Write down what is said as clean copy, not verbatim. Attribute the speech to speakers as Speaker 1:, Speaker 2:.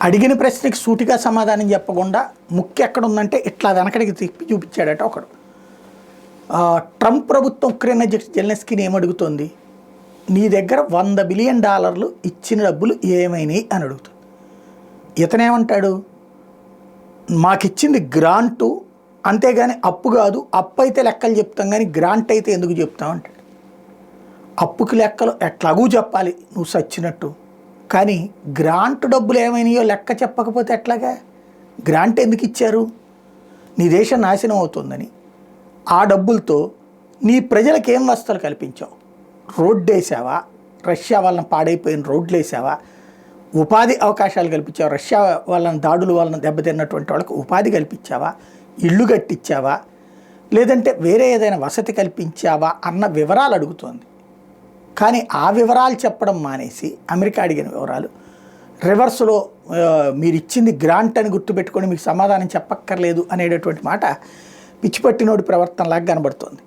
Speaker 1: అడిగిన ప్రశ్నకి సూటిగా సమాధానం చెప్పకుండా ముఖ్య ఎక్కడ ఉందంటే ఇట్లా వెనకడికి తిప్పి చూపించాడట ఒకడు. ట్రంప్ ప్రభుత్వం ఉక్రెయిన్ అధ్యక్షుడు జెలెన్స్కీని ఏమడుగుతోంది, నీ దగ్గర $100 బిలియన్ ఇచ్చిన డబ్బులు ఏమైనాయి అని అడుగుతుంది. ఇతనేమంటాడు, మాకిచ్చింది గ్రాంటు, అంతేగాని అప్పు కాదు, అప్పు అయితే లెక్కలు చెప్తాం కానీ గ్రాంట్ అయితే ఎందుకు చెప్తాం అంటాడు. అప్పుకి లెక్కలు ఎట్లాగూ చెప్పాలి నువ్వు సచ్చినట్టు, కానీ గ్రాంట్ డబ్బులు ఏమైనాయో లెక్క చెప్పకపోతే ఎట్లాగా? గ్రాంట్ ఎందుకు ఇచ్చారు? నీ దేశం నాశనం అవుతుందని. ఆ డబ్బులతో నీ ప్రజలకు ఏం వసతులు కల్పించావు? రోడ్డు వేసావా? రష్యా వాళ్ళని పాడైపోయిన రోడ్లు వేసావా? ఉపాధి అవకాశాలు కల్పించావా? రష్యా వాళ్ళని దాడులు వాళ్ళని దెబ్బతిన్నటువంటి వాళ్ళకి ఉపాధి కల్పించావా? ఇళ్ళు కట్టించావా? లేదంటే వేరే ఏదైనా వసతి కల్పించావా అన్న వివరాలు అడుగుతోంది. కానీ ఆ వివరాలు చెప్పడం మానేసి అమెరికా అడిగిన వివరాలు రివర్స్లో మీరు ఇచ్చింది గ్రాంట్ అని గుర్తుపెట్టుకొని మీకు సమాధానం చెప్పక్కర్లేదు అనేటటువంటి మాట పిచ్చిపట్టినోడి ప్రవర్తనలాగా కనబడుతోంది.